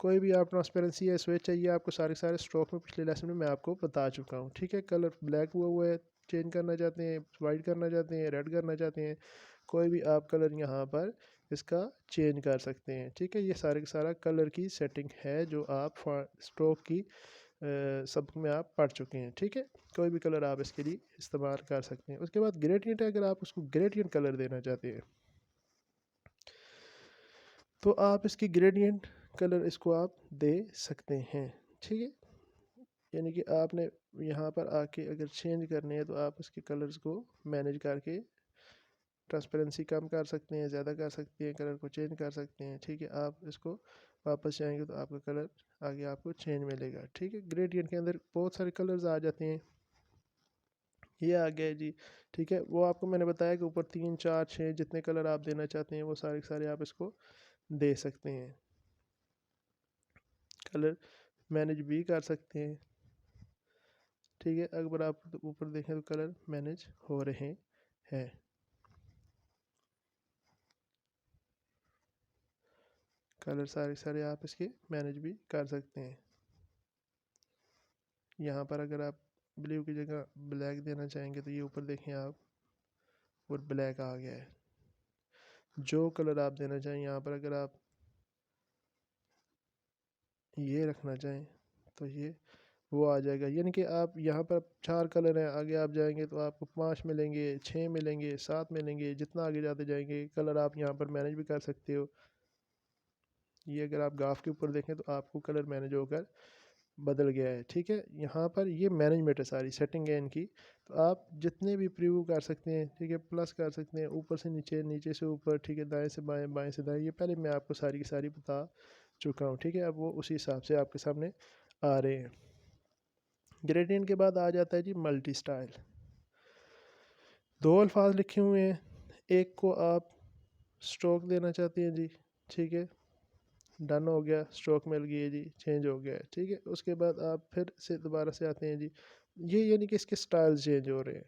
कोई भी आप ट्रांसपेरेंसी है स्विच चाहिए आपको, सारे सारे स्ट्रोक में पिछले लेसन में मैं आपको बता चुका हूँ, ठीक है। कलर ब्लैक हुआ है, चेंज करना चाहते हैं, वाइट करना चाहते हैं, रेड करना चाहते हैं, कोई भी आप कलर यहाँ पर इसका चेंज कर सकते हैं, ठीक है। ये सारे का सारा कलर की सेटिंग है जो आप स्ट्रोक की सब में आप पढ़ चुके हैं, ठीक है। कोई भी कलर आप इसके लिए इस्तेमाल कर सकते हैं। उसके बाद ग्रेडियंट है, अगर आप उसको ग्रेडियंट कलर देना चाहते हैं तो आप इसकी ग्रेडियंट कलर इसको आप दे सकते हैं, ठीक है। यानी कि आपने यहाँ पर आके अगर चेंज करने हैं तो आप इसके कलर्स को मैनेज करके ट्रांसपेरेंसी कम कर सकते हैं, ज़्यादा कर सकते हैं, कलर को चेंज कर सकते हैं, ठीक है। आप इसको वापस जाएंगे तो आपका कलर आगे आपको चेंज मिलेगा, ठीक है। ग्रेडियंट के अंदर बहुत सारे कलर्स आ जाते हैं, ये आ गया जी, ठीक है। वो आपको मैंने बताया कि ऊपर 3 4 6 जितने कलर आप देना चाहते हैं वो सारे सारे आप इसको दे सकते हैं, कलर मैनेज भी कर सकते हैं, ठीक है। अगर आप ऊपर देखें तो कलर मैनेज हो रहे हैं, कलर सारे सारे आप इसके मैनेज भी कर सकते हैं। यहाँ पर अगर आप ब्लू की जगह ब्लैक देना चाहेंगे तो ये ऊपर देखें आप, और ब्लैक आ गया है। जो कलर आप देना चाहें यहाँ पर अगर आप ये रखना चाहें तो ये वो आ जाएगा। यानी कि आप यहाँ पर 4 कलर हैं, आगे आप जाएंगे तो आपको 5 मिलेंगे, 6 मिलेंगे, 7 मिलेंगे, जितना आगे जाते जाएंगे कलर आप यहाँ पर मैनेज भी कर सकते हो। ये अगर आप ग्राफ के ऊपर देखें तो आपको कलर मैनेज होकर बदल गया है, ठीक है। यहाँ पर ये मैनेजमेंट है, सारी सेटिंग है इनकी, तो आप जितने भी प्रीव्यू कर सकते हैं, ठीक है, प्लस कर सकते हैं, ऊपर से नीचे, नीचे से ऊपर, ठीक है, दाएं से बाएं, बाएं से दाएं, ये पहले मैं आपको सारी की सारी बता चुका हूँ, ठीक है। अब वो उसी हिसाब से आपके सामने आ रहे हैं। ग्रेडियंट के बाद आ जाता है जी मल्टी स्टाइल। 2 अल्फाज लिखे हुए हैं, एक को आप स्ट्रोक देना चाहते हैं जी, ठीक है, डन हो गया, स्ट्रोक मिल गई है जी, चेंज हो गया है, ठीक है। उसके बाद आप फिर से दोबारा से आते हैं जी, ये यानी कि इसके स्टाइल चेंज हो रहे हैं,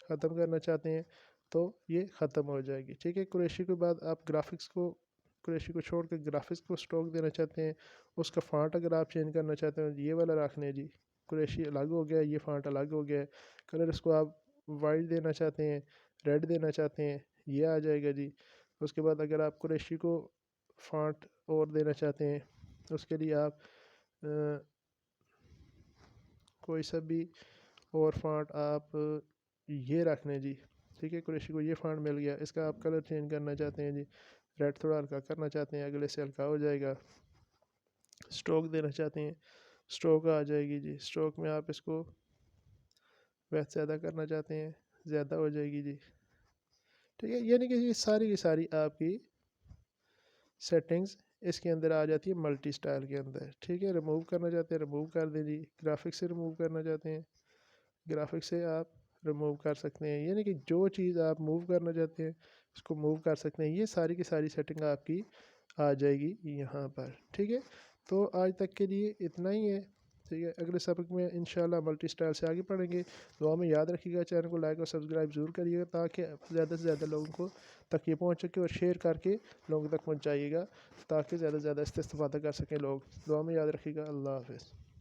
ख़त्म करना चाहते हैं तो ये ख़त्म हो जाएगी, ठीक है। कुरैशी के बाद आप ग्राफिक्स को, कुरैशी को छोड़ कर ग्राफिक्स को स्ट्रोक देना चाहते हैं, उसका फ़ॉन्ट अगर आप चेंज करना चाहते हैं ये वाला रखने जी, कुरैशी अलग हो गया, ये फ़ॉन्ट अलग हो गया है। कलर इसको आप वाइट देना चाहते हैं, रेड देना चाहते हैं, ये आ जाएगा जी। उसके बाद अगर आप कुरैशी को फ़ॉन्ट और देना चाहते हैं तो उसके लिए आप कोई सा भी और फ़ॉन्ट आप ये रख लें जी, ठीक है। कुरैशी को ये फ़ॉन्ट मिल गया, इसका आप कलर चेंज करना चाहते हैं जी, रेड थोड़ा हल्का करना चाहते हैं, अगले से हल्का हो जाएगा। स्ट्रोक देना चाहते हैं, स्ट्रोक आ जाएगी जी, स्ट्रोक में आप इसको वैसे ज़्यादा करना चाहते हैं, ज़्यादा हो जाएगी जी, ठीक है। यानी कि ये सारी की सारी आपकी सेटिंग्स इसके अंदर आ जाती है मल्टी स्टाइल के अंदर, ठीक है। रिमूव करना चाहते हैं रिमूव कर दें जी, ग्राफिक्स से रिमूव करना चाहते हैं ग्राफिक्स से आप रिमूव कर सकते हैं, यानी कि जो चीज़ आप मूव करना चाहते हैं उसको मूव कर सकते हैं। ये सारी की सारी सेटिंग आपकी आ जाएगी यहाँ पर, ठीक है। तो आज तक के लिए इतना ही है, ठीक है। अगले सबक में इंशाल्लाह मल्टी स्टाइल से आगे पढ़ेंगे। दुआ में याद रखिएगा, चैनल को लाइक और सब्सक्राइब ज़रूर करिएगा ताकि ज़्यादा से ज़्यादा लोगों को तक ये पहुँच सके, और शेयर करके लोगों तक पहुँचाइएगा ताकि ज़्यादा से ज़्यादा इससे इस्तेफादा कर सकें लोग। दुआ में याद रखिएगा। अल्लाह हाफ़िज़।